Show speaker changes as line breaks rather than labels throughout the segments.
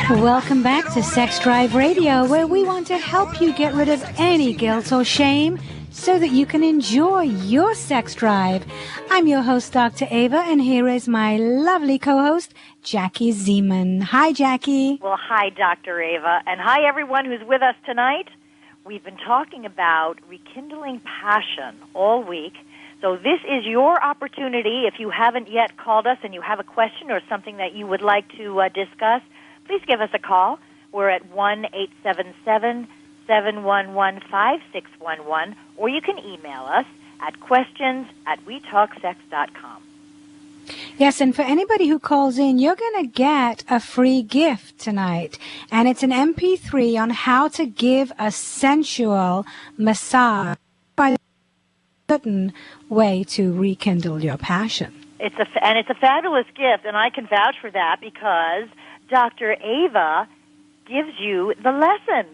Welcome back to Sex Drive Radio, where we want to help you get rid of any guilt or shame so that you can enjoy your sex drive. I'm your host, Dr. Ava, and here is my lovely co-host, Jackie Zeman. Hi, Jackie.
Well, hi, Dr. Ava, and hi, everyone who's with us tonight. We've been talking about rekindling passion all week. So this is your opportunity. If you haven't yet called us and you have a question or something that you would like to discuss, please give us a call. We're at 1-877-711-5611, or you can email us at questions@wetalksex.com.
Yes, and for anybody who calls in, you're going to get a free gift tonight, and it's an MP3 on how to give a sensual massage by a certain way to rekindle your passion.
It's a fabulous gift, and I can vouch for that because Dr. Ava gives you the lesson.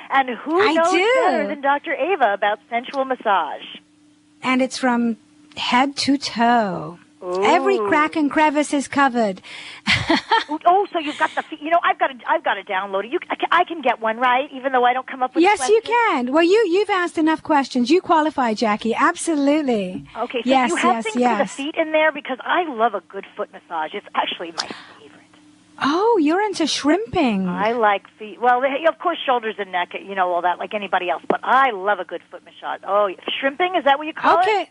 And who knows better than Dr. Ava about sensual massage? And
it's from head to toe.
Ooh.
Every crack and crevice is covered.
Oh, so you've got the feet. You know, I've got to download it. I can get one, right? Even though I don't come up with.
Yes, you can. Well, you've asked enough questions. You qualify, Jackie. Absolutely.
Okay. So
yes,
you have
yes,
things
yes.
for the feet in there because I love a good foot massage. It's actually my favorite.
Oh, you're into shrimping.
I like feet. Well, of course, shoulders and neck. You know all that, like anybody else. But I love a good foot massage. Oh, shrimping, is that what you call it?
Okay.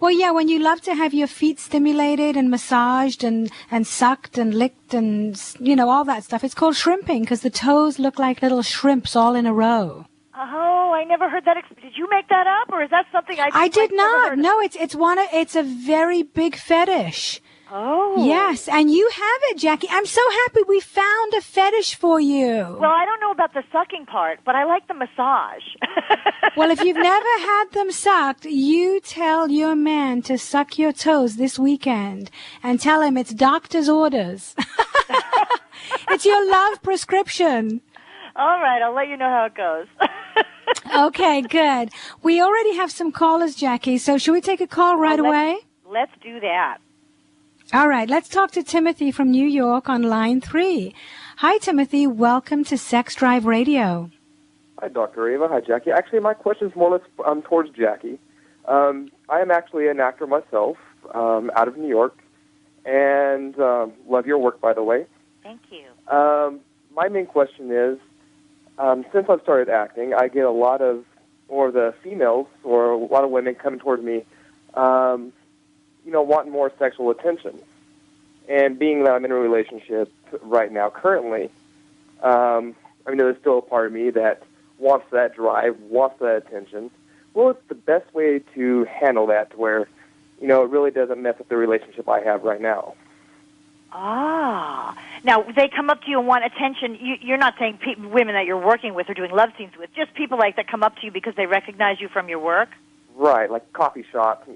Well, yeah, when you love to have your feet stimulated and massaged and sucked and licked and, all that stuff, it's called shrimping because the toes look like little shrimps all in a row.
Oh, I never heard that. Did you make that up, or is that something
I did not. No, it's a very big fetish.
Oh.
Yes, and you have it, Jackie. I'm so happy we found a fetish for you.
Well, I don't know about the sucking part, but I like the massage.
Well, if you've never had them sucked, you tell your man to suck your toes this weekend and tell him it's doctor's orders. It's your love prescription.
All right, I'll let you know how it goes.
Okay, good. We already have some callers, Jackie, so should we take a call right away?
Let's do that.
All right, let's talk to Timothy from New York on line 3. Hi, Timothy. Welcome to Sex Drive Radio.
Hi, Dr. Ava. Hi, Jackie. Actually, my question is more or less towards Jackie. I am actually an actor myself out of New York, and love your work, by the way.
Thank you.
My main question is, since I've started acting, I get a lot of, or the females, or a lot of women coming towards me, wanting more sexual attention. And being that I'm in a relationship right now, currently, there's still a part of me that wants that drive, wants that attention. Well, it's the best way to handle that to where, it really doesn't mess up the relationship I have right now.
Ah. Now, they come up to you and want attention. You're not saying women that you're working with or doing love scenes with, just people like that come up to you because they recognize you from your work?
Right, like coffee shop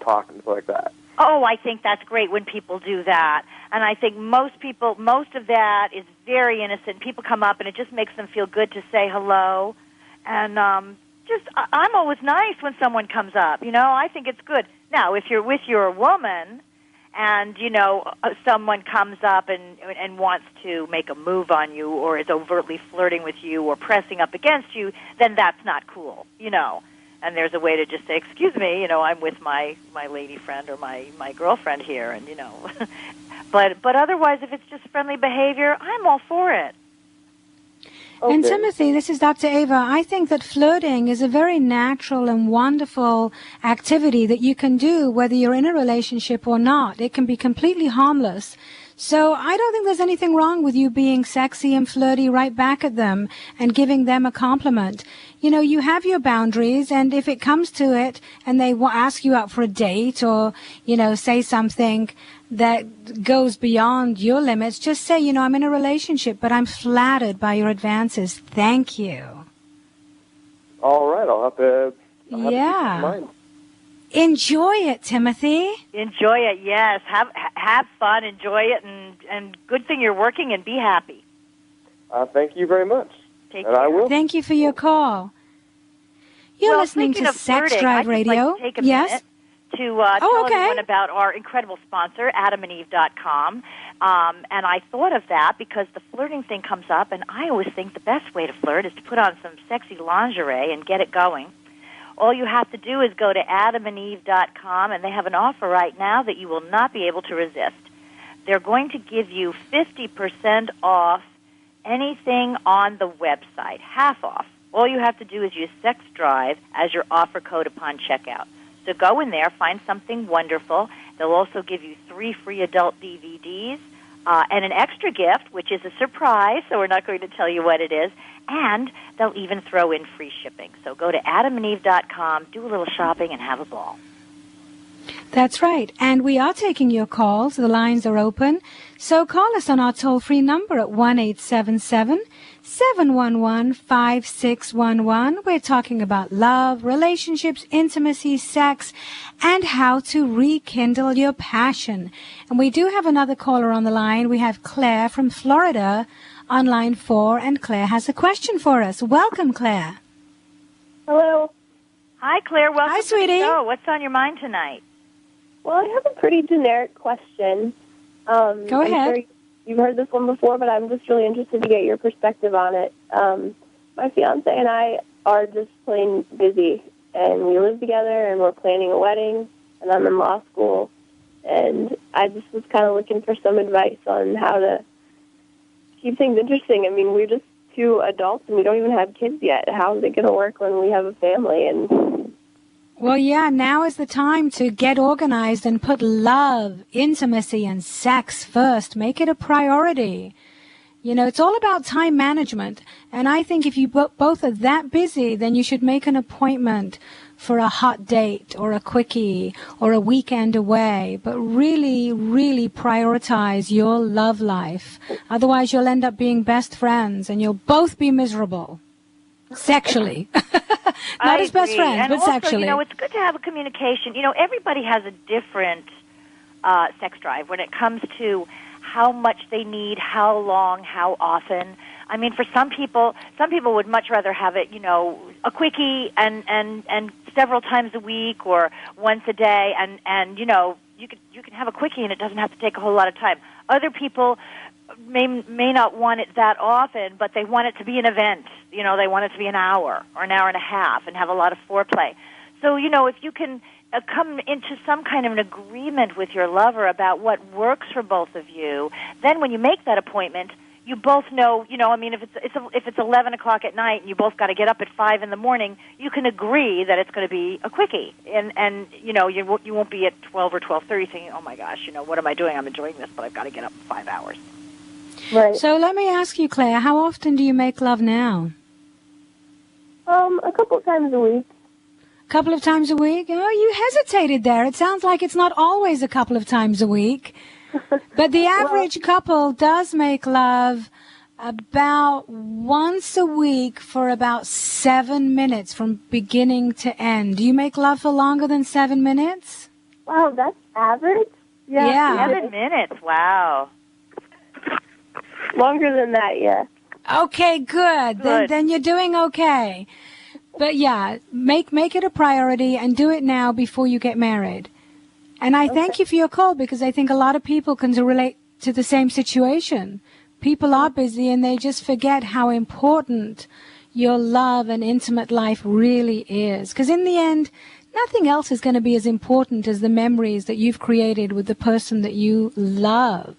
talk and stuff like that.
Oh, I think that's great when people do that. And I think most of that is very innocent. People come up and it just makes them feel good to say hello. And I'm always nice when someone comes up. I think it's good. Now, if you're with your woman and, someone comes up and wants to make a move on you or is overtly flirting with you or pressing up against you, then that's not cool, And there's a way to just say, excuse me, I'm with my lady friend or my girlfriend here, and, But otherwise, if it's just friendly behavior, I'm all for it.
Okay. And Timothy, this is Dr. Ava. I think that flirting is a very natural and wonderful activity that you can do whether you're in a relationship or not. It can be completely harmless. So I don't think there's anything wrong with you being sexy and flirty right back at them and giving them a compliment. You have your boundaries, and if it comes to it and they ask you out for a date or, say something that goes beyond your limits, just say, I'm in a relationship, but I'm flattered by your advances. Thank you.
All right, I'll have to keep in mind.
Enjoy it, Timothy.
Enjoy it, yes. Have fun, enjoy it, and good thing you're working, and be happy.
Thank you very much.
Take care.
I will.
Thank you for your call. You're listening to Sex Drive Radio.
Yes. to tell everyone about our incredible sponsor, AdamandEve.com. And I thought of that because the flirting thing comes up, and I always think the best way to flirt is to put on some sexy lingerie and get it going. All you have to do is go to AdamandEve.com, and they have an offer right now that you will not be able to resist. They're going to give you 50% off anything on the website, half off. All you have to do is use Sex Drive as your offer code upon checkout. So go in there, find something wonderful. They'll also give you 3 free adult DVDs and an extra gift, which is a surprise, so we're not going to tell you what it is. And they'll even throw in free shipping. So go to AdamandEve.com, do a little shopping, and have a ball.
That's right. And we are taking your calls. The lines are open. So call us on our toll-free number at 1-877-711-5611. We're talking about love, relationships, intimacy, sex, and how to rekindle your passion. And we do have another caller on the line. We have Claire from Florida on line 4, and Claire has a question for us. Welcome, Claire.
Hello.
Hi, Claire. Welcome.
Hi, sweetie.
To the show. What's on your mind tonight?
Well, I have a pretty generic question.
Go ahead.
I'm sure you've heard this one before, but I'm just really interested to get your perspective on it. My fiance and I are just plain busy, and we live together, and we're planning a wedding, and I'm in law school, and I just was kind of looking for some advice on how to keep things interesting. I mean, we're just 2 adults, and we don't even have kids yet. How is it going to work when we have a family?
Well, yeah, now is the time to get organized and put love, intimacy, and sex first. Make it a priority. You know, it's all about time management. And I think if you both are that busy, then you should make an appointment for a hot date or a quickie or a weekend away. But really, really prioritize your love life. Otherwise, you'll end up being best friends and you'll both be miserable. Sexually. Not as best friends,
and
but
also,
sexually.
You know, it's good to have a communication. You know, everybody has a different sex drive when it comes to how much they need, how long, how often. I mean, for some people would much rather have it, you know, a quickie and several times a week or once a day, and you know, you can have a quickie and it doesn't have to take a whole lot of time. Other people may not want it that often, but they want it to be an event. You know, they want it to be an hour or an hour and a half and have a lot of foreplay. So, you know, if you can come into some kind of an agreement with your lover about what works for both of you, then when you make that appointment, you both know, you know, I mean, if it's 11 o'clock at night and you both got to get up at 5 in the morning, you can agree that it's going to be a quickie. And you know, you won't be at 12 or 12:30 thinking, oh, my gosh, you know, what am I doing? I'm enjoying this, but I've got to get up in 5 hours.
Right.
So let me ask you, Claire, how often do you make love now?
A couple of times a week.
A couple of times a week? Oh, you hesitated there. It sounds like it's not always a couple of times a week. But the average couple does make love about once a week for about 7 minutes from beginning to end. Do you make love for longer than 7 minutes?
Wow, that's average?
Yeah.
7 minutes, wow.
Longer than that, yeah.
Okay, good. Then you're doing okay. But yeah, make it a priority and do it now before you get married. And I thank you for your call because I think a lot of people can relate to the same situation. People are busy and they just forget how important your love and intimate life really is. Because in the end, nothing else is going to be as important as the memories that you've created with the person that you love.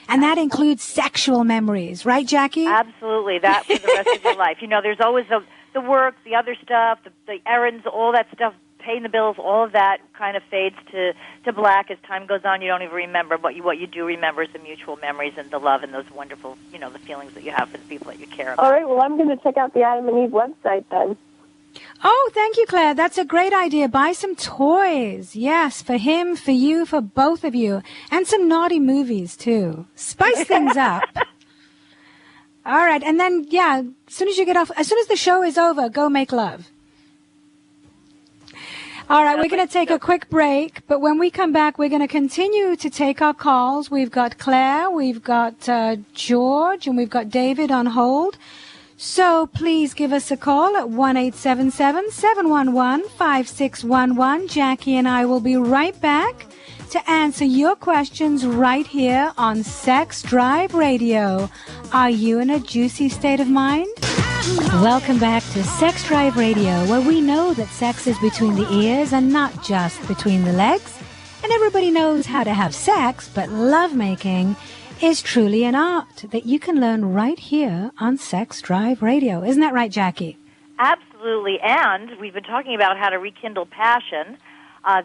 And that includes sexual memories, right, Jackie?
Absolutely, that for the rest of your life. You know, there's always the work, the other stuff, the errands, all that stuff, paying the bills, all of that kind of fades to black as time goes on. You don't even remember, but what you do remember is the mutual memories and the love and those wonderful, you know, the feelings that you have for the people that you care about.
All right, well, I'm going to check out the Adam and Eve website then.
Oh, thank you, Claire. That's a great idea. Buy some toys. Yes, for him, for you, for both of you. And some naughty movies, too. Spice things up. All right. And then, yeah, as soon as the show is over, go make love. All right. We're going to take a quick break. But when we come back, we're going to continue to take our calls. We've got Claire, we've got George, and we've got David on hold. So please give us a call at 1-877-711-5611. Jackie and I will be right back to answer your questions right here on Sex Drive Radio. Are you in a juicy state of mind? Welcome back to Sex Drive Radio, where we know that sex is between the ears and not just between the legs. And everybody knows how to have sex, but lovemaking is truly an art that you can learn right here on Sex Drive Radio. Isn't that right, Jackie?
Absolutely. And we've been talking about how to rekindle passion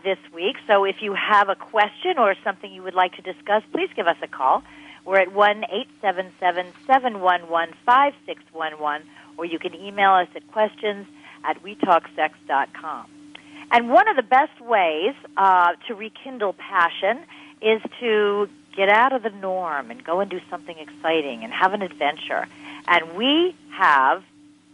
this week. So if you have a question or something you would like to discuss, please give us a call. We're at 1-877-711-5611, or you can email us at questions@wetalksex.com. And one of the best ways to rekindle passion is to get out of the norm and go and do something exciting and have an adventure. And we have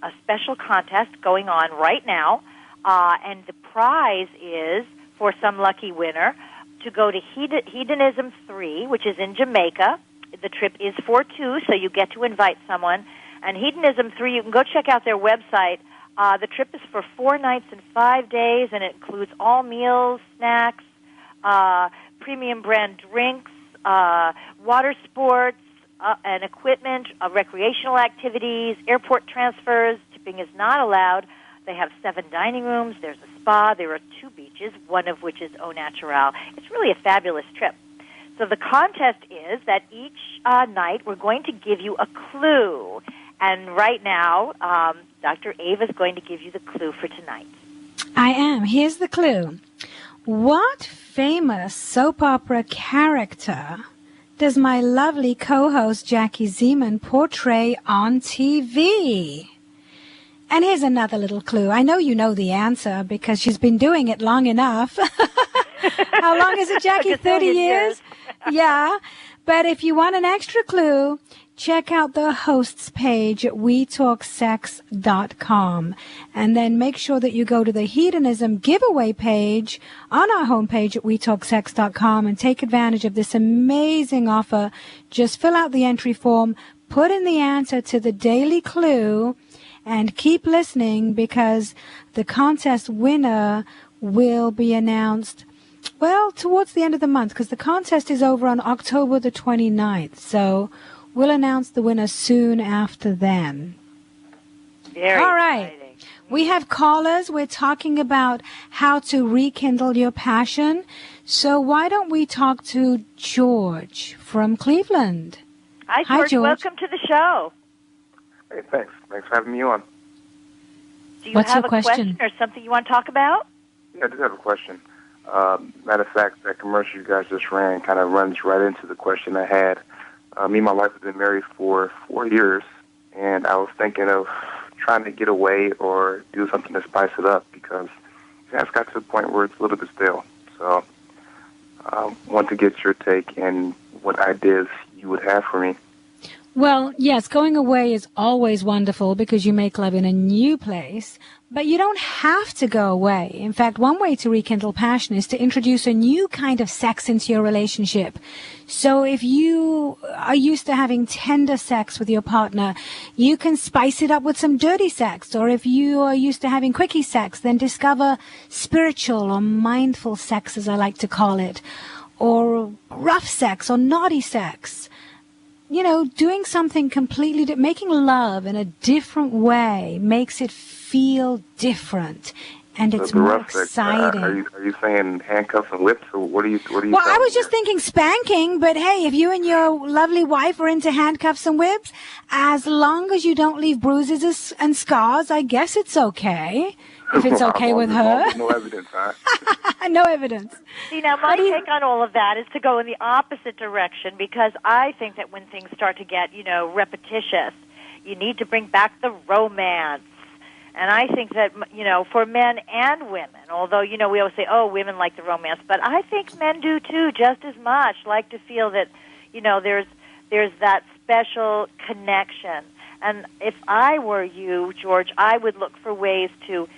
a special contest going on right now, and the prize is, for some lucky winner, to go to Hedonism 3, which is in Jamaica. The trip is for two, so you get to invite someone. And Hedonism 3, you can go check out their website. The trip is for 4 nights and 5 days, and it includes all meals, snacks, premium brand drinks, water sports and equipment, recreational activities, airport transfers. Tipping is not allowed. They have 7 dining rooms. There's a spa. There are 2 beaches, one of which is au naturel. It's really a fabulous trip. So the contest is that each night we're going to give you a clue. And right now, Dr. Ava is going to give you the clue for tonight.
I am. Here's the clue. What famous soap opera character does my lovely co-host Jackie Zeman portray on TV? And here's another little clue. I know you know the answer because she's been doing it long enough. How long is it, Jackie? 30 years? Yeah. But if you want an extra clue, check out the hosts page at wetalksex.com. And then make sure that you go to the Hedonism giveaway page on our homepage at wetalksex.com and take advantage of this amazing offer. Just fill out the entry form, put in the answer to the daily clue, and keep listening because the contest winner will be announced, well, towards the end of the month, because the contest is over on October the 29th. So we'll announce the winner soon after then.
Very
All right.
exciting.
We have callers. We're talking about how to rekindle your passion. So why don't we talk to George from Cleveland?
Hi, George. Welcome to the show.
Hey, thanks. Thanks for having me on.
Do you
What's
have
your
a
question
or something you want to talk about?
Yeah, I do have a question. Matter of fact, that commercial you guys just ran kind of runs right into the question I had. Me and my wife have been married for 4 years, and I was thinking of trying to get away or do something to spice it up because it's got to the point where it's a little bit stale. So I want to get your take and what ideas you would have for me.
Well, yes, going away is always wonderful because you make love in a new place, but you don't have to go away. In fact, one way to rekindle passion is to introduce a new kind of sex into your relationship. So if you are used to having tender sex with your partner, you can spice it up with some dirty sex. Or if you are used to having quickie sex, then discover spiritual or mindful sex, as I like to call it, or rough sex or naughty sex. You know, doing something completely, making love in a different way makes it feel different, and it's more exciting.
Are you saying handcuffs and whips, or what are you?
Well, I was just thinking spanking, but hey, if you and your lovely wife are into handcuffs and whips, as long as you don't leave bruises and scars, I guess it's okay. If it's okay with her.
No evidence, huh?
No evidence.
See, now my take on all of that is to go in the opposite direction because I think that when things start to get, repetitious, you need to bring back the romance. And I think that, for men and women, although, we always say, oh, women like the romance, but I think men do too, just as much, like to feel that, there's that special connection. And if I were you, George, I would look for ways to,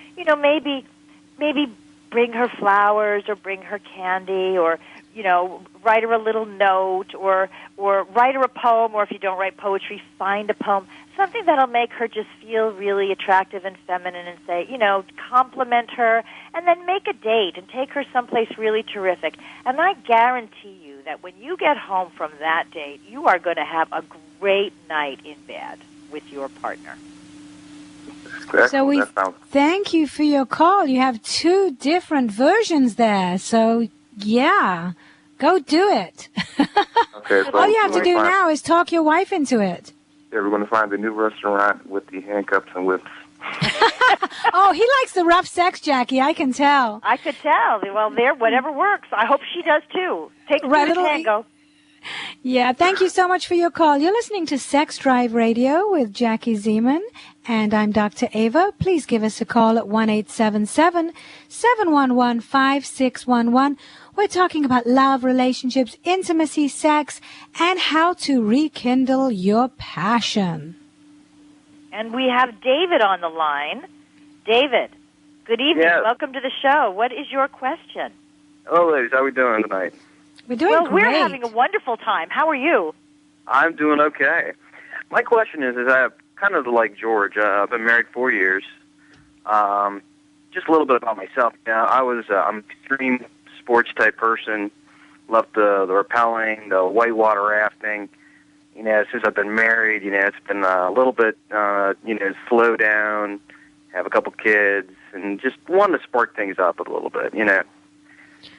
maybe bring her flowers or bring her candy or write her a little note, or write her a poem, or if you don't write poetry, find a poem, something that'll make her just feel really attractive and feminine, and say, compliment her, and then make a date and take her someplace really terrific. And I guarantee you that when you get home from that date, you are going to have a great night in bed with your partner.
So we thank you for your call. You have 2 different versions there. So, yeah, go do it.
Okay, so
all you have to do now is talk your wife into it.
Yeah, we're going to find the new restaurant with the handcuffs and whips.
Oh, he likes the rough sex, Jackie. I can tell.
I could tell. Well, whatever works. I hope she does, too. Take two to tango.
Yeah, thank you so much for your call. You're listening to Sex Drive Radio with Jackie Zeman, and I'm Dr. Ava. Please give us a call at 1-877-711-5611. We're talking about love, relationships, intimacy, sex, and how to rekindle your passion.
And we have David on the line. David, good evening.
Yes.
Welcome to the show. What is your question?
Hello, ladies. How are we doing tonight?
We're doing great.
We're having a wonderful time. How are you?
I'm doing okay. My question is I have kind of like George. I've been married 4 years. Just a little bit about myself. I'm an extreme sports type person. Love the rappelling, the whitewater rafting. Since I've been married, it's been a little bit, slow down, have a couple kids, and just want to spark things up a little bit,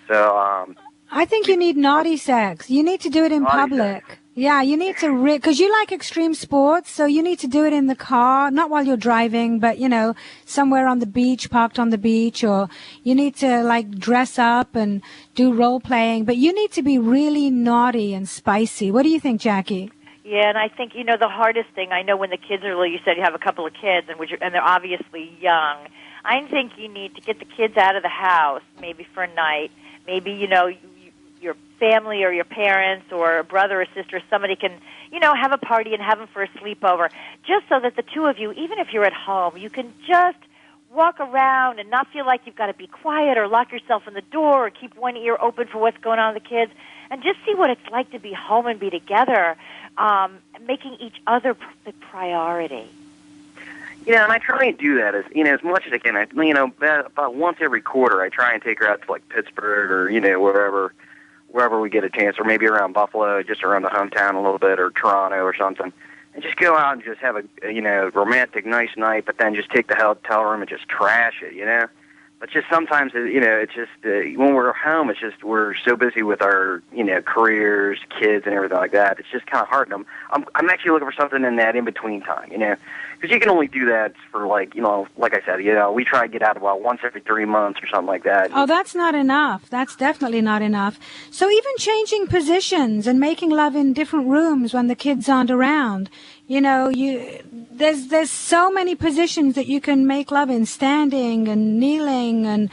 So,
I think you need naughty sex. You need to do it in public.
Sex.
Yeah, you need to, because you like extreme sports, so you need to do it in the car, not while you're driving, but, somewhere on the beach, parked on the beach, or you need to, dress up and do role-playing, but you need to be really naughty and spicy. What do you think, Jackie?
Yeah, and I think, the hardest thing, I know when the kids are little, you said you have a couple of kids, and they're obviously young. I think you need to get the kids out of the house, maybe for a night. Maybe, your family or your parents or a brother or sister, somebody can, have a party and have them for a sleepover, just so that the two of you, even if you're at home, you can just walk around and not feel like you've got to be quiet or lock yourself in the door or keep one ear open for what's going on with the kids, and just see what it's like to be home and be together, making each other the priority.
And I try and do that as much as I can. About once every quarter, I try and take her out to Pittsburgh or wherever we get a chance, or maybe around Buffalo, just around the hometown a little bit, or Toronto or something, and just go out and just have a romantic, nice night. But then just take the hotel room and just trash it, But just sometimes, it's just when we're home, it's just we're so busy with our careers, kids, and everything like that. It's just kind of hard. And I'm actually looking for something in that in between time, because you can only do that for like I said, we try to get out about once every 3 months or something like that.
Oh, that's not enough. That's definitely not enough. So even changing positions and making love in different rooms when the kids aren't around, there's so many positions that you can make love in, standing and kneeling and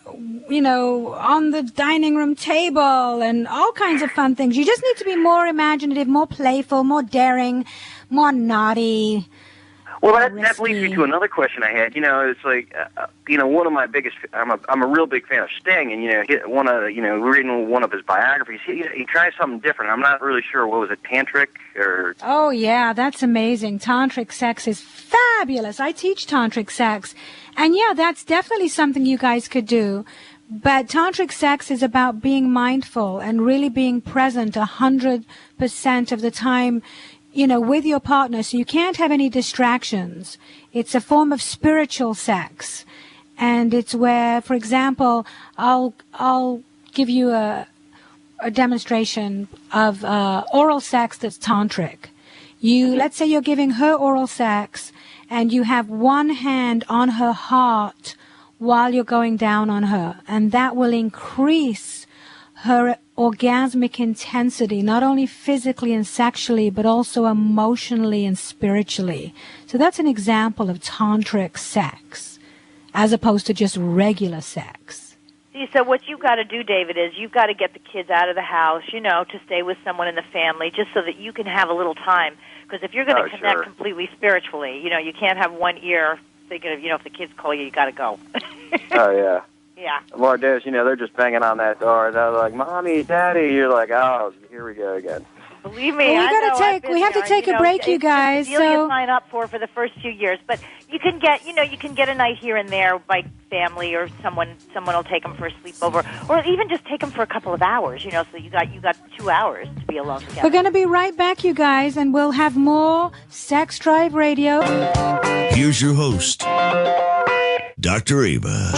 on the dining room table and all kinds of fun things. You just need to be more imaginative, more playful, more daring, more naughty.
Well, that leads me to another question I had. It's like, one of my biggest. I'm a real big fan of Sting, and reading one of his biographies, he tries something different. I'm not really sure. What was it, tantric or? Oh
yeah, that's amazing. Tantric sex is fabulous. I teach tantric sex, and yeah, that's definitely something you guys could do. But tantric sex is about being mindful and really being present 100% of the time. With your partner, so you can't have any distractions. It's a form of spiritual sex, and it's where, for example, I'll give you a demonstration of oral sex that's tantric. Let's say you're giving her oral sex, and you have one hand on her heart while you're going down on her, and that will increase her orgasmic intensity, not only physically and sexually, but also emotionally and spiritually. So that's an example of tantric sex, as opposed to just regular sex.
See, so what you've got to do, David, is you've got to get the kids out of the house, to stay with someone in the family, just so that you can have a little time. Because if you're going to connect completely spiritually, you can't have one ear thinking of, if the kids call you, you got to go.
Oh, yeah.
Yeah.
More days, they're just banging on that door. They're like, "Mommy, Daddy." You're like, "Oh, here we go again."
Believe me,
well, we have to take a break, you guys.
It's a deal you sign up for the first few years, but you can get, you can get a night here and there by family or someone will take them for a sleepover, or even just take them for a couple of hours. So you got 2 hours to be alone together.
We're going to be right back, you guys, and we'll have more Sex Drive Radio.
Here's your host, Dr. Ava.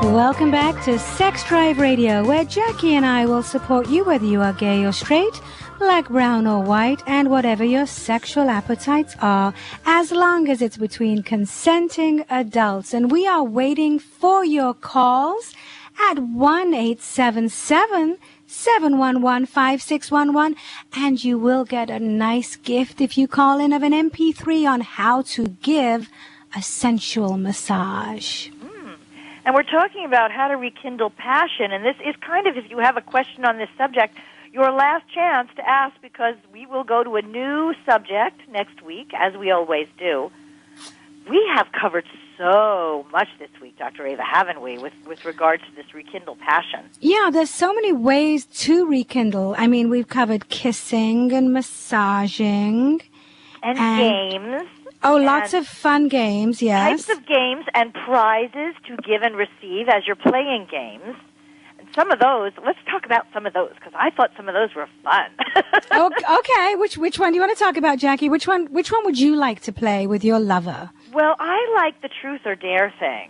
Welcome back to Sex Drive Radio, where Jackie and I will support you whether you are gay or straight, black, brown, or white, and whatever your sexual appetites are, as long as it's between consenting adults. And we are waiting for your calls at 1-877-711-5611, and you will get a nice gift if you call in of an MP3 on how to give a sensual massage.
And we're talking about how to rekindle passion, and this is kind of, if you have a question on this subject, your last chance to ask, because we will go to a new subject next week, as we always do. We have covered so much this week, Dr. Ava, haven't we, with regard to this rekindle passion?
Yeah, there's so many ways to rekindle. I mean, we've covered kissing and massaging.
And games.
Oh, lots of fun games, yes.
Types of games and prizes to give and receive as you're playing games. And some of those, let's talk about some of those, because I thought some of those were fun.
Okay, which one do you want to talk about, Jackie? Which one would you like to play with your lover?
Well, I like the truth or dare thing.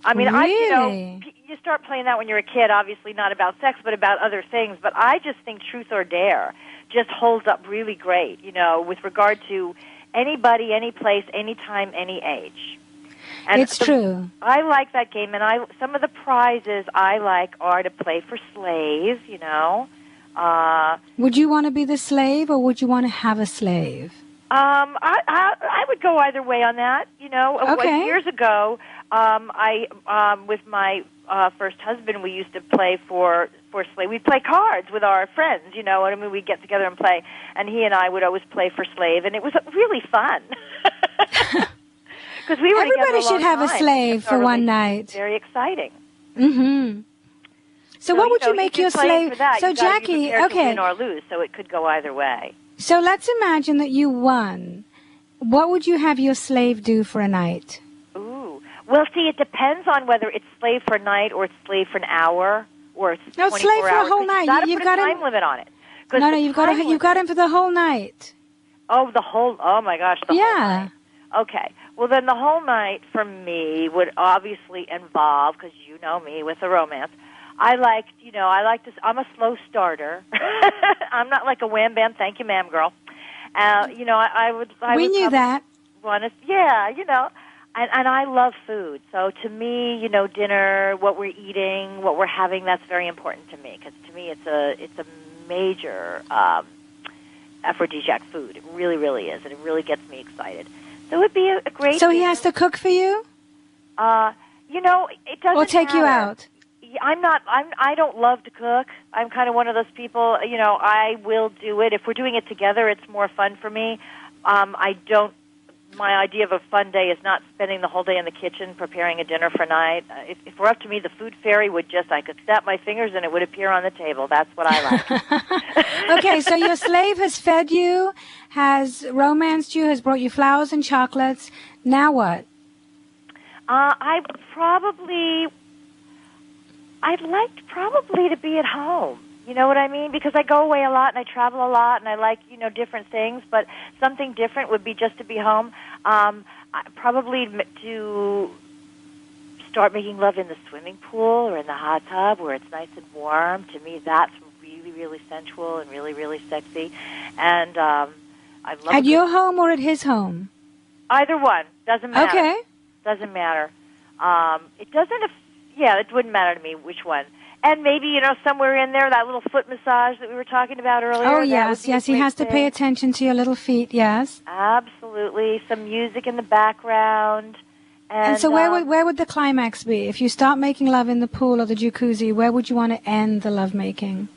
I mean,
really?
you start playing that when you're a kid, obviously not about sex, but about other things. But I just think truth or dare just holds up really great, with regard to anybody, any place, anytime, any age. And
it's true.
I like that game, and some of the prizes I like are to play for slaves,
Would you want to be the slave, or would you want to have a slave?
I would go either way on that.
Okay.
Years ago, with my first husband, we used to play for slave. We'd play cards with our friends, we'd get together and play, and he and I would always play for slave, and it was really fun. Because we were
Everybody should have a slave for one night.
Very exciting.
Mm-hmm. So what would you make your slave? So Jackie, okay.
To win or lose, so it could go either way.
So let's imagine that you won. What would you have your slave do for a night?
Ooh. Well, see, it depends on whether it's slave for a night or it's slave for an hour or it's 24 hours.
No, slave for a whole night.
You've got a time limit on it.
No, you've got him for the whole night.
Oh, oh my gosh, the whole night. Okay. Well, then the whole night for me would obviously involve, because you know me with the romance, I'm a slow starter. I'm not like a wham bam, thank you, ma'am, girl.
We knew that.
And I love food. So to me, dinner, what we're eating, what we're having, that's very important to me, because to me it's a major aphrodisiac food. It really, really is, and it really gets me excited. So it would be a great.
So he has to cook for you?
It doesn't.
Or take you out.
I don't love to cook. I'm kind of one of those people, I will do it. If we're doing it together, it's more fun for me. My idea of a fun day is not spending the whole day in the kitchen preparing a dinner for night. If it were up to me, the food fairy I could snap my fingers and it would appear on the table. That's what I like.
Okay, so your slave has fed you, has romanced you, has brought you flowers and chocolates. Now what? I'd like probably to be at home. You know what I mean? Because I go away a lot and I travel a lot and I like, different things, but something different would be just to be home. Probably to start making love in the swimming pool or in the hot tub where it's nice and warm. To me, that's really, really sensual and really, really sexy. And I love at your home or at his home?
Either one. Doesn't matter.
Okay.
Doesn't matter. It wouldn't matter to me which one. And maybe, somewhere in there, that little foot massage that we were talking about earlier.
Oh, yes, he has to pay attention to your little feet, yes.
Absolutely. Some music in the background.
And so where would the climax be? If you start making love in the pool or the jacuzzi, where would you want to end the lovemaking?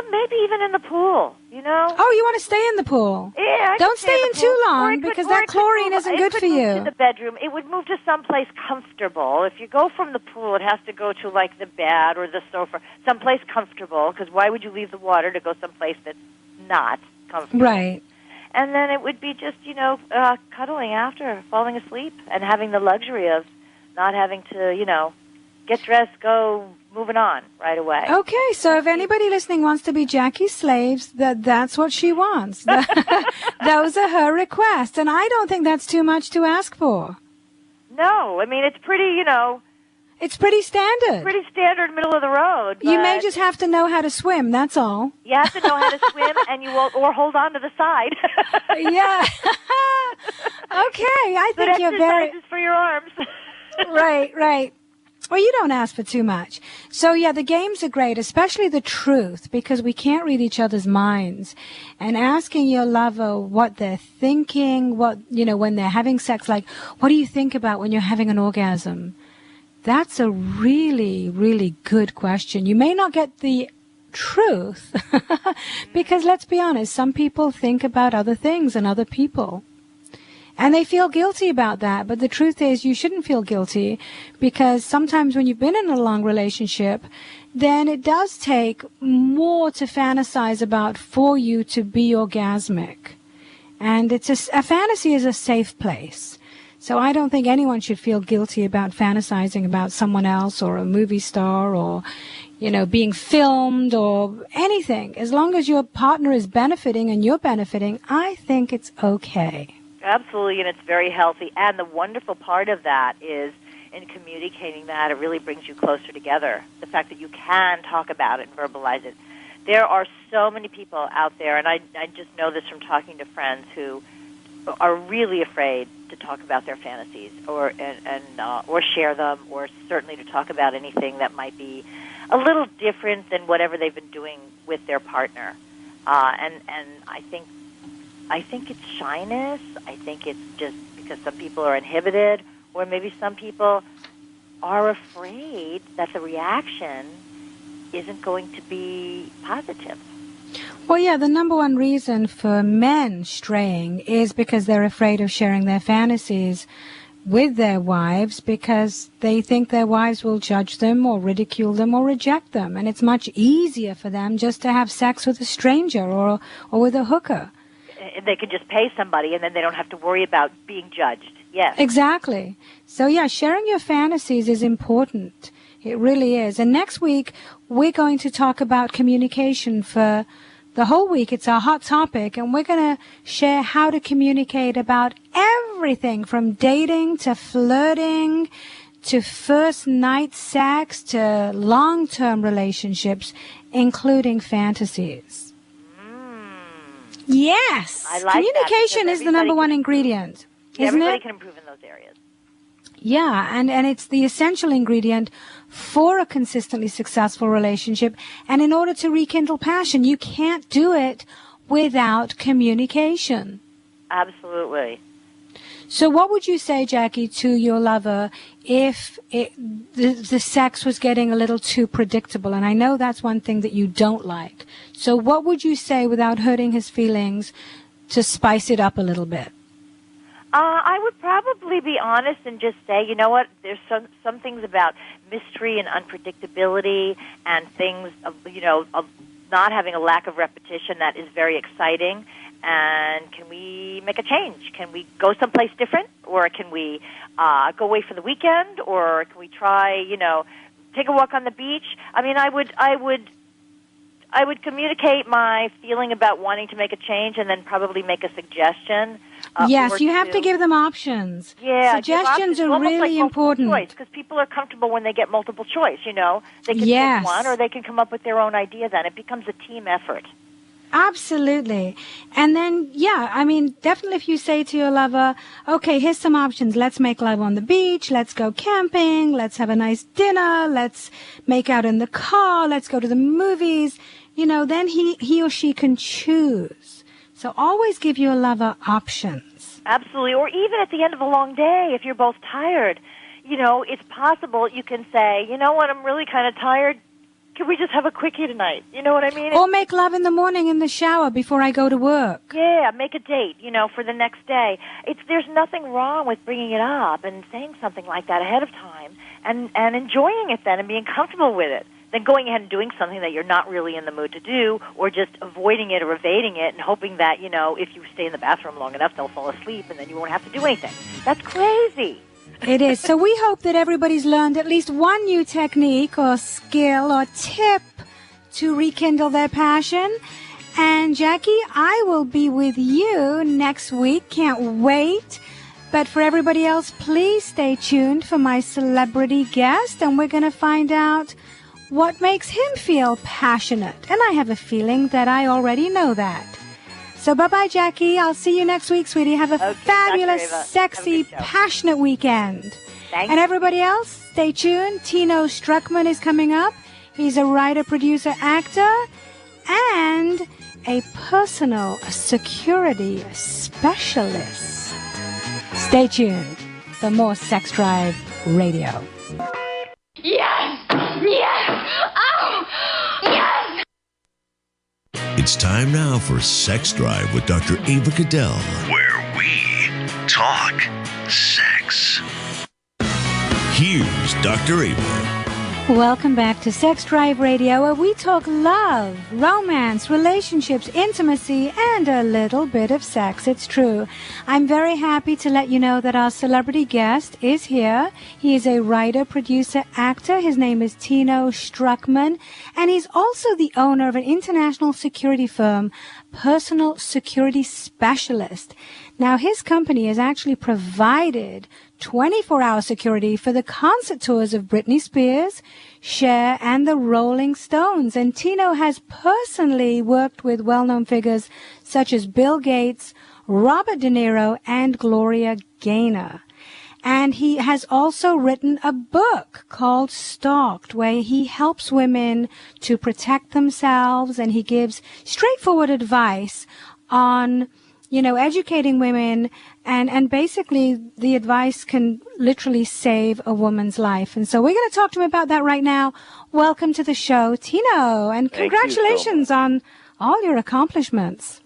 Maybe even in the pool. you know?
Oh, you want to stay in the pool?
Yeah,
don't stay in too long because that chlorine isn't good for you.
It would move to the bedroom. It would move to someplace comfortable. If you go from the pool, it has to go to like the bed or the sofa, someplace comfortable. Because why would you leave the water to go someplace that's not comfortable?
Right.
And then it would be just, cuddling after, falling asleep, and having the luxury of not having to, get dressed, go, moving on right away.
Okay, so if anybody listening wants to be Jackie's slaves, that's what she wants. Those are her requests, and I don't think that's too much to ask for.
No, I mean, it's pretty,
It's pretty standard.
Pretty standard, middle of the road.
You may just have to know how to swim, that's all.
You have to know how to swim, and you will, or hold on to the side.
Yeah. Okay, I think you're very...
exercises for your arms.
Right. Well, you don't ask for too much. So, yeah, the games are great, especially the truth, because we can't read each other's minds. And asking your lover what they're thinking, when they're having sex, like, what do you think about when you're having an orgasm? That's a really, really good question. You may not get the truth, because let's be honest, some people think about other things and other people. And they feel guilty about that. But the truth is you shouldn't feel guilty, because sometimes when you've been in a long relationship, then it does take more to fantasize about for you to be orgasmic. And a fantasy is a safe place. So I don't think anyone should feel guilty about fantasizing about someone else or a movie star or, being filmed or anything. As long as your partner is benefiting and you're benefiting, I think it's okay.
Absolutely, and it's very healthy. And the wonderful part of that is in communicating that, it really brings you closer together. The fact that you can talk about it and verbalize it. There are so many people out there, and I just know this from talking to friends who are really afraid to talk about their fantasies or share them, or certainly to talk about anything that might be a little different than whatever they've been doing with their partner. And I think it's shyness. I think it's just because some people are inhibited, or maybe some people are afraid that the reaction isn't going to be positive.
Well, yeah, the number one reason for men straying is because they're afraid of sharing their fantasies with their wives, because they think their wives will judge them or ridicule them or reject them. And it's much easier for them just to have sex with a stranger or with a hooker.
They can just pay somebody, and then they don't have to worry about being judged. Yes.
Exactly. So, yeah, sharing your fantasies is important. It really is. And next week, we're going to talk about communication for the whole week. It's our hot topic, and we're going to share how to communicate about everything from dating to flirting to first night sex to long-term relationships, including fantasies. Yes.
I like
communication is the number one ingredient, isn't it?
Everybody can improve in those areas.
Yeah, and it's the essential ingredient for a consistently successful relationship. And in order to rekindle passion, you can't do it without communication.
Absolutely.
So what would you say, Jackie, to your lover if the sex was getting a little too predictable? And I know that's one thing that you don't like. So what would you say without hurting his feelings to spice it up a little bit?
I would probably be honest and just say, you know what, there's some things about mystery and unpredictability and things, of not having a lack of repetition that is very exciting. And can we make a change? Can we go someplace different? Or can we go away for the weekend? Or can we try, take a walk on the beach? I mean, I would communicate my feeling about wanting to make a change and then probably make a suggestion.
Yes, you have to give them options.
Yeah,
suggestions are really important.
Because people are comfortable when they get multiple choice, They can pick one, or they can come up with their own idea then. It becomes a team effort.
Absolutely. And then, definitely if you say to your lover, okay, here's some options. Let's make love on the beach. Let's go camping. Let's have a nice dinner. Let's make out in the car. Let's go to the movies. Then he or she can choose. So always give your lover options.
Absolutely. Or even at the end of a long day, if you're both tired, it's possible you can say, you know what, I'm really kind of tired. can we just have a quickie tonight? You know what I mean?
Or make love in the morning in the shower before I go to work.
Yeah, make a date, for the next day. There's nothing wrong with bringing it up and saying something like that ahead of time and enjoying it then and being comfortable with it. Then going ahead and doing something that you're not really in the mood to do, or just avoiding it or evading it and hoping that, if you stay in the bathroom long enough, they'll fall asleep and then you won't have to do anything. That's crazy.
It is. So we hope that everybody's learned at least one new technique or skill or tip to rekindle their passion. And Jackie, I will be with you next week. Can't wait. But for everybody else, please stay tuned for my celebrity guest, and we're going to find out what makes him feel passionate. And I have a feeling that I already know that. So bye-bye, Jackie. I'll see you next week, sweetie. Have a fabulous, sexy, passionate weekend.
Thanks.
And everybody else, stay tuned. Tino Struckman is coming up. He's a writer, producer, actor, and a personal security specialist. Stay tuned for more Sex Drive Radio.
Yes! Yes! Oh! Yes!
It's time now for Sex Drive with Dr. Ava Cadell, where we talk sex. Here's Dr. Ava.
Welcome back to Sex Drive Radio, where we talk love, romance, relationships, intimacy, and a little bit of sex. It's true. I'm very happy to let you know that our celebrity guest is here. He is a writer, producer, actor. His name is Tino Struckman, and he's also the owner of an international security firm, Personal Security Specialist. Now, his company has actually provided 24-hour security for the concert tours of Britney Spears, Cher, and the Rolling Stones. And Tino has personally worked with well-known figures such as Bill Gates, Robert De Niro, and Gloria Gaynor. And he has also written a book called Stalked, where he helps women to protect themselves, and he gives straightforward advice on educating women, and basically the advice can literally save a woman's life. And so we're going to talk to him about that right now. Welcome to the show, Tino, and congratulations on all your accomplishments.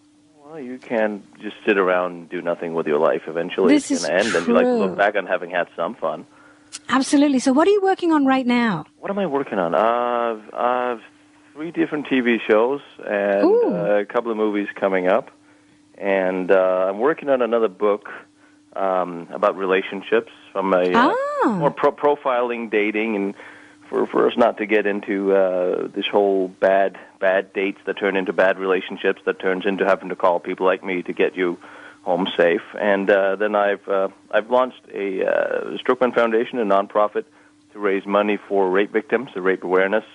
Well, you can just sit around and do nothing with your life. Eventually it's going to end, and you like to look back on having had some fun.
Absolutely. So what are you working on right now?
What am I working on? I've 3 different TV shows and a couple of movies coming up. And I'm working on another book about relationships from a more profiling dating, and for us not to get into this whole bad dates that turn into bad relationships that turns into having to call people like me to get you home safe. And then I've launched a Struckman Foundation, a nonprofit, to raise money for rape victims, the rape awareness,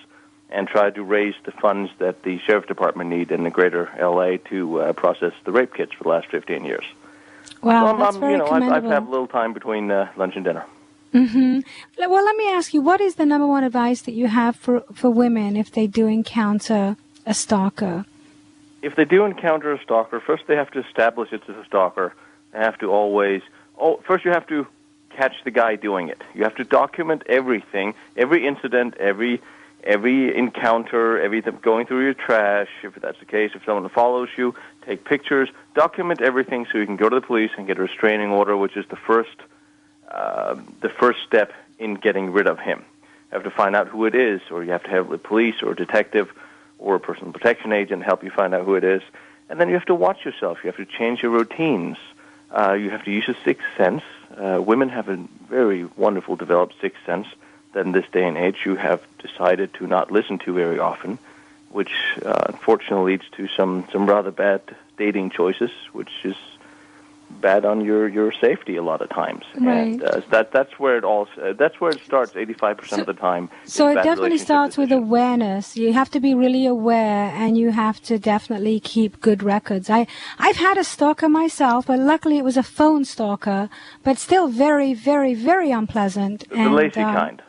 and try to raise the funds that the Sheriff's Department need in the greater L.A. to process the rape kits for the last 15 years.
Wow,
so
that's very commendable.
I've had a little time between lunch and dinner.
Mm-hmm. Well, let me ask you, what is the number one advice that you have for women if they do encounter a stalker?
If they do encounter a stalker, first they have to establish it's a stalker. They have to always... first you have to catch the guy doing it. You have to document everything, every incident, every encounter, everything going through your trash, if that's the case, if someone follows you, take pictures, document everything so you can go to the police and get a restraining order, which is the first step in getting rid of him. You have to find out who it is, or you have to have the police or a detective or a personal protection agent help you find out who it is. And then you have to watch yourself. You have to change your routines. You have to use a sixth sense. Women have a very wonderful developed sixth sense that in this day and age you have decided to not listen to very often, which unfortunately leads to some rather bad dating choices, which is bad on your safety a lot of times.
Right.
And that's where it starts 85% of the time.
So it definitely starts with awareness. You have to be really aware, and you have to definitely keep good records. I've had a stalker myself, but luckily it was a phone stalker, but still very, very, very unpleasant.
The lazy kind.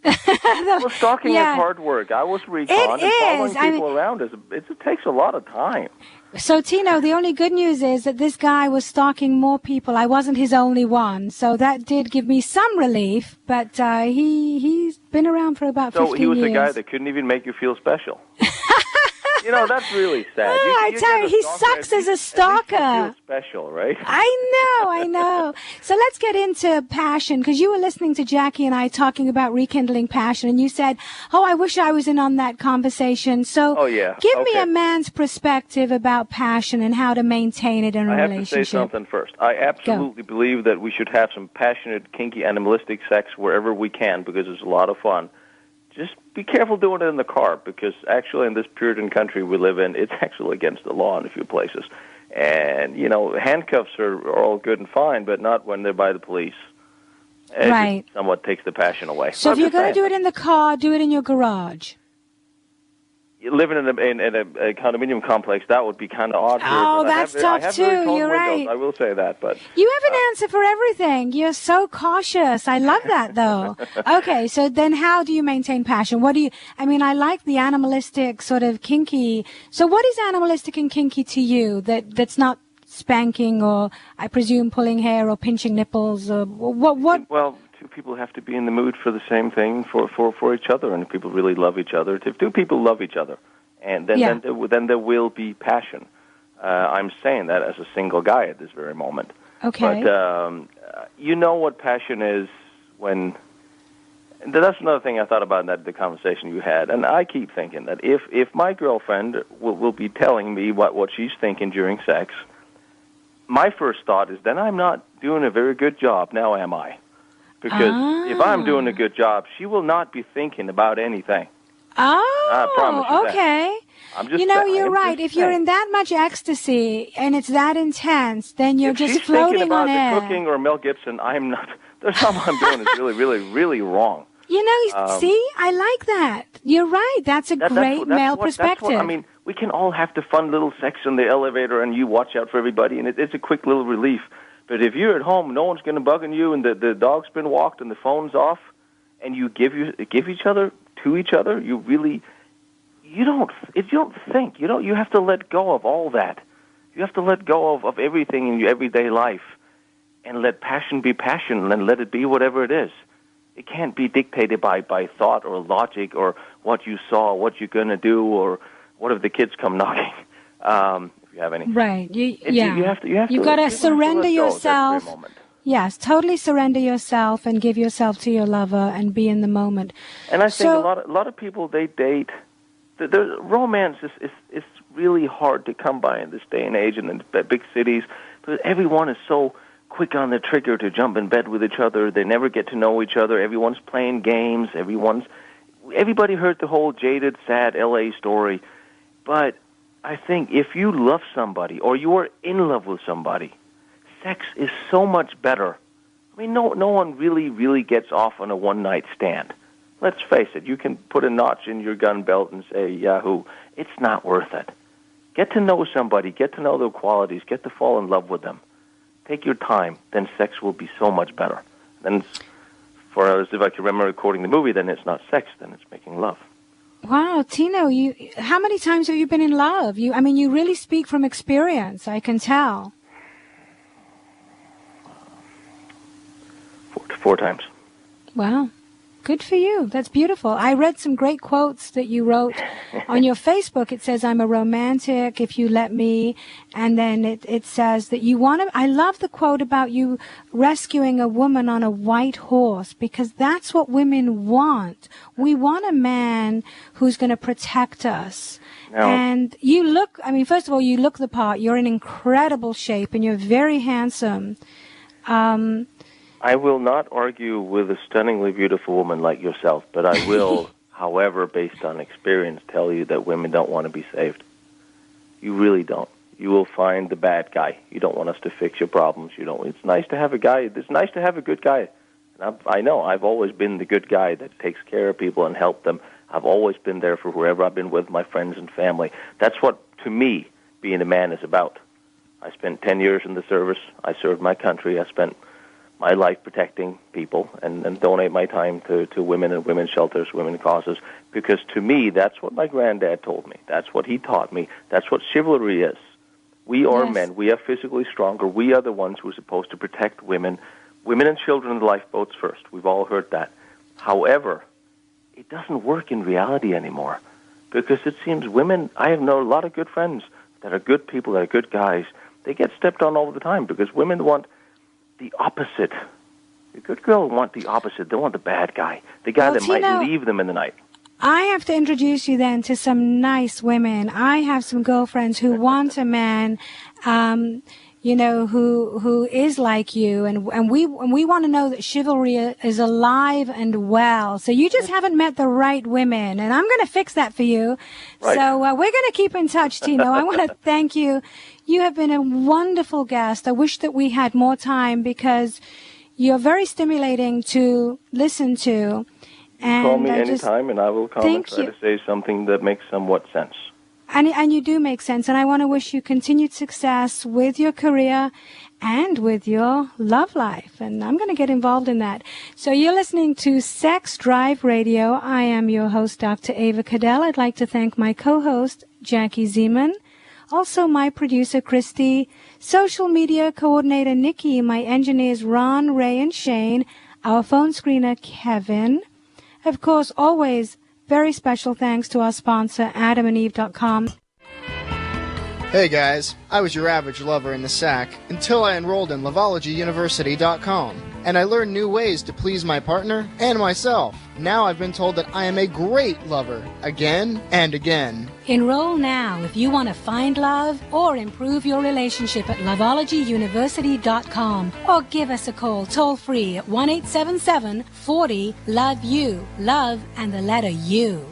Well, stalking is hard work. I was recon, and following people around it takes a lot of time.
So, Tino, the only good news is that this guy was stalking more people. I wasn't his only one. So that did give me some relief, but he's been around for about 15 years.
So he was a guy that couldn't even make you feel special. That's really sad.
I tell you, he sucks as a stalker.
At least you feel special, right?
I know. So let's get into passion, because you were listening to Jackie and I talking about rekindling passion, and you said, I wish I was in on that conversation. So give me a man's perspective about passion and how to maintain it in a relationship.
I have to say something first. I absolutely believe that we should have some passionate, kinky, animalistic sex wherever we can, because it's a lot of fun. Just be careful doing it in the car, because actually in this Puritan country we live in, it's actually against the law in a few places. And, handcuffs are all good and fine, but not when they're by the police. It just somewhat takes the passion away.
So if you're going to do it in the car, do it in your garage.
Living in a condominium complex, that would be kind of odd.
Oh, that's tough too. You're right.
I will say that, but
you have an answer for everything. You're so cautious. I love that, though. Okay, so then how do you maintain passion? I like the animalistic sort of kinky. So what is animalistic and kinky to you that's not spanking or, I presume, pulling hair or pinching nipples or what?
Well, two people have to be in the mood for the same thing for each other, and if people really love each other, if two people love each other, and then there will be passion. I'm saying that as a single guy at this very moment.
Okay.
But you know what passion is when. That's another thing I thought about in the conversation you had, and I keep thinking that if my girlfriend will be telling me what she's thinking during sex, my first thought is then I'm not doing a very good job. Now am I? Because if I'm doing a good job, she will not be thinking about anything. I promise you
okay.
That. I'm just
you're right. If you're in that much ecstasy and it's that intense, then you're just floating on air.
If she's thinking about the cooking or Mel Gibson, I'm not. There's something I'm doing is really, really, really wrong.
See, I like that. You're right. That's a great male perspective.
We can all have the fun little sex in the elevator, and you watch out for everybody, and it's a quick little relief. But if you're at home, no one's going to bug on you, and the dog's been walked, and the phone's off, and you give each other to each other, you don't think. You have to let go of all that. You have to let go of everything in your everyday life, and let passion be passion, and let it be whatever it is. It can't be dictated by thought or logic or what you saw, what you're going to do, or what if the kids come knocking. If you have any.
Right. You got to surrender yourself. Yes, totally surrender yourself and give yourself to your lover and be in the moment.
And I think a lot of people, they date. The romance is really hard to come by in this day and age in the big cities, because everyone is so quick on the trigger to jump in bed with each other. They never get to know each other. Everyone's playing games. Everybody heard the whole jaded, sad L.A. story. But I think if you love somebody or you are in love with somebody, sex is so much better. No one really gets off on a one-night stand. Let's face it, you can put a notch in your gun belt and say, Yahoo, it's not worth it. Get to know somebody, get to know their qualities, get to fall in love with them. Take your time, then sex will be so much better. Then, if I can remember quoting the movie, then it's not sex, then it's making love.
Wow, Tino, how many times have you been in love? You really speak from experience, I can tell.
4 times.
Wow. Good for you. That's beautiful. I read some great quotes that you wrote on your Facebook. It says, I'm a romantic if you let me. And then it says that you want to, I love the quote about you rescuing a woman on a white horse, because that's what women want. We want a man who's going to protect us. No. And you look, first of all, you look the part. You're in incredible shape and you're very handsome.
I will not argue with a stunningly beautiful woman like yourself, but I will, however, based on experience, tell you that women don't want to be saved. You really don't. You will find the bad guy. You don't want us to fix your problems. It's nice to have a guy. It's nice to have a good guy. And I know I've always been the good guy that takes care of people and help them. I've always been there for whoever I've been with, my friends and family. That's what, to me, being a man is about. I spent 10 years in the service. I served my country. I spent my life protecting people and donate my time to women and women's shelters, women's causes, because to me, that's what my granddad told me. That's what he taught me. That's what chivalry is. We are men. We are physically stronger. We are the ones who are supposed to protect women and children in the lifeboats first. We've all heard that. However, it doesn't work in reality anymore because it seems women, I know a lot of good friends that are good people, that are good guys. They get stepped on all the time because women want the opposite. A good girl want the opposite. They want the bad guy, the guy that might leave them in the night.
I have to introduce you then to some nice women. I have some girlfriends who want a man, who is like you, and we want to know that chivalry is alive and well. So you just haven't met the right women, and I'm going to fix that for you. Right. So we're going to keep in touch, Tino. I want to thank you. You have been a wonderful guest. I wish that we had more time because you're very stimulating to listen to. And
call me anytime, and I will call and try to say something that makes somewhat sense.
And you do make sense, and I want to wish you continued success with your career and with your love life, and I'm going to get involved in that. So you're listening to Sex Drive Radio. I am your host, Dr. Ava Cadell. I'd like to thank my co-host, Jackie Zeman, also my producer, Christy, social media coordinator, Nikki, my engineers, Ron, Ray, and Shane, our phone screener, Kevin. Of course, always very special thanks to our sponsor, AdamandEve.com.
Hey guys, I was your average lover in the sack until I enrolled in LovologyUniversity.com, and I learned new ways to please my partner and myself. Now I've been told that I am a great lover, again and again.
Enroll now if you want to find love or improve your relationship at LovologyUniversity.com, or give us a call toll-free at 1-877-40-LOVE-YOU, love and the letter U.